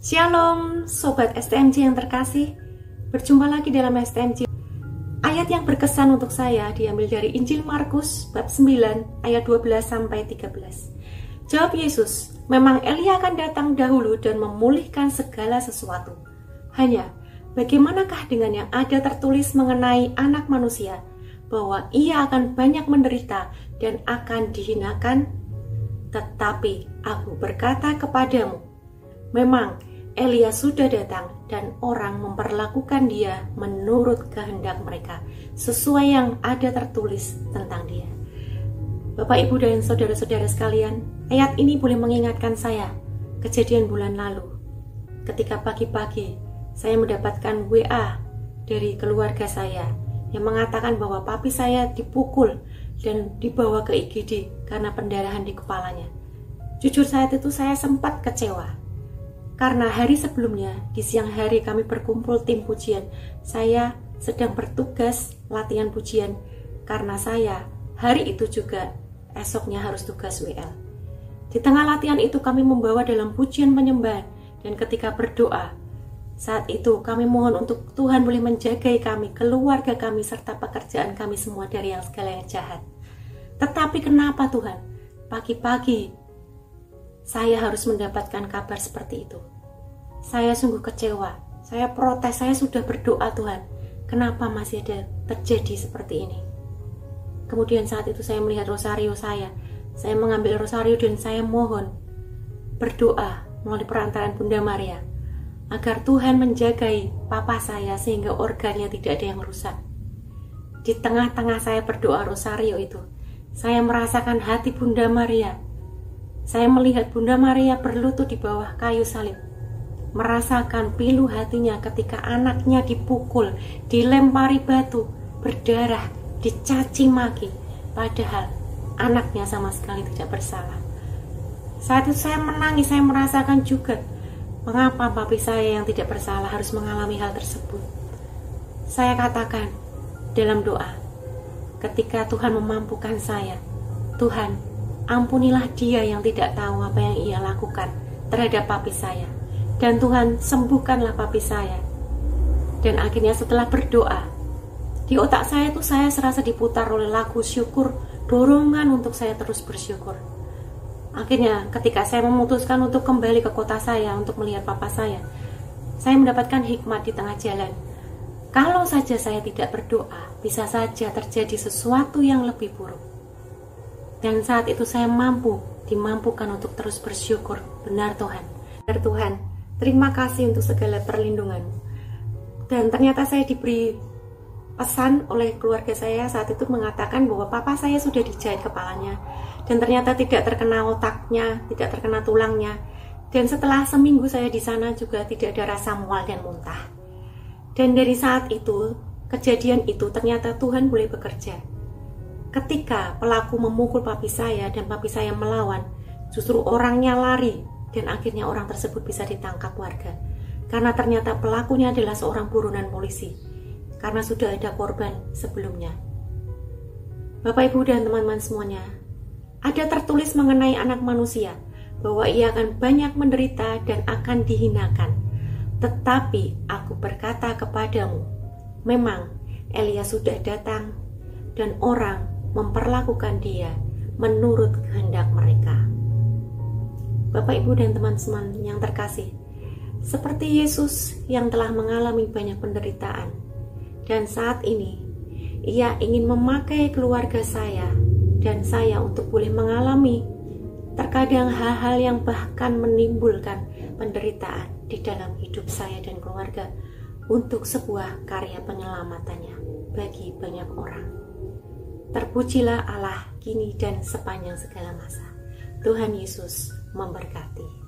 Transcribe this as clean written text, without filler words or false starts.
Shalom Sobat STMJ yang terkasih, berjumpa lagi dalam STMJ. Ayat yang berkesan untuk saya diambil dari Injil Markus bab 9 ayat 12-13. Jawab Yesus, memang Elia akan datang dahulu dan memulihkan segala sesuatu. Hanya bagaimanakah dengan yang ada tertulis mengenai anak manusia, bahwa ia akan banyak menderita dan akan dihinakan? Tetapi aku berkata kepadamu, memang Elia sudah datang dan orang memperlakukan dia menurut kehendak mereka, sesuai yang ada tertulis tentang dia. Bapak, Ibu, dan saudara-saudara sekalian, ayat ini boleh mengingatkan saya kejadian bulan lalu. Ketika pagi-pagi saya mendapatkan WA dari keluarga saya yang mengatakan bahwa papi saya dipukul dan dibawa ke IGD karena pendarahan di kepalanya. Jujur saat itu saya sempat kecewa. Karena hari sebelumnya, di siang hari kami berkumpul tim pujian. Saya sedang bertugas latihan pujian, karena saya hari itu juga esoknya harus tugas WL. Di tengah latihan itu kami membawa dalam pujian penyembahan, dan ketika berdoa, saat itu kami mohon untuk Tuhan boleh menjagai kami, keluarga kami, serta pekerjaan kami semua dari yang segala yang jahat. Tetapi kenapa Tuhan, pagi-pagi saya harus mendapatkan kabar seperti itu? Saya sungguh kecewa. Saya protes, saya sudah berdoa, Tuhan, kenapa masih ada terjadi seperti ini? Kemudian saat itu saya melihat rosario saya mengambil rosario dan saya mohon berdoa melalui perantaraan Bunda Maria agar Tuhan menjagai papa saya sehingga organnya tidak ada yang rusak. Di tengah-tengah saya berdoa rosario itu, saya merasakan hati Bunda Maria. Saya melihat Bunda Maria berlutut di bawah kayu salib, merasakan pilu hatinya ketika anaknya dipukul, dilempari batu, berdarah, dicaci maki, padahal anaknya sama sekali tidak bersalah. Saat itu saya menangis, saya merasakan juga mengapa papi saya yang tidak bersalah harus mengalami hal tersebut. Saya katakan dalam doa, ketika Tuhan memampukan saya, Tuhan, ampunilah dia yang tidak tahu apa yang ia lakukan terhadap papi saya. Dan Tuhan, sembuhkanlah papi saya. Dan akhirnya setelah berdoa, di otak saya itu saya serasa diputar oleh lagu syukur, dorongan untuk saya terus bersyukur. Akhirnya ketika saya memutuskan untuk kembali ke kota saya untuk melihat papa saya mendapatkan hikmat di tengah jalan. Kalau saja saya tidak berdoa, bisa saja terjadi sesuatu yang lebih buruk. Dan saat itu saya dimampukan untuk terus bersyukur. Benar Tuhan, benar Tuhan, terima kasih untuk segala perlindungan-Mu. Dan ternyata saya diberi pesan oleh keluarga saya saat itu mengatakan bahwa papa saya sudah dijahit kepalanya. Dan ternyata tidak terkena otaknya, tidak terkena tulangnya. Dan setelah seminggu saya di sana juga tidak ada rasa mual dan muntah. Dan dari saat itu, kejadian itu ternyata Tuhan boleh bekerja. Ketika pelaku memukul papi saya dan papi saya melawan, justru orangnya lari dan akhirnya orang tersebut bisa ditangkap warga. Karena ternyata pelakunya adalah seorang buronan polisi, karena sudah ada korban sebelumnya. Bapak, Ibu, dan teman-teman semuanya, ada tertulis mengenai anak manusia, bahwa ia akan banyak menderita dan akan dihinakan. Tetapi aku berkata kepadamu, memang Elia sudah datang dan orang memperlakukan dia menurut kehendak mereka. Bapak, Ibu, dan teman-teman yang terkasih, seperti Yesus yang telah mengalami banyak penderitaan, dan saat ini ia ingin memakai keluarga saya dan saya untuk boleh mengalami terkadang hal-hal yang bahkan menimbulkan penderitaan di dalam hidup saya dan keluarga untuk sebuah karya penyelamatannya bagi banyak orang. Terpujilah Allah kini dan sepanjang segala masa. Tuhan Yesus memberkati.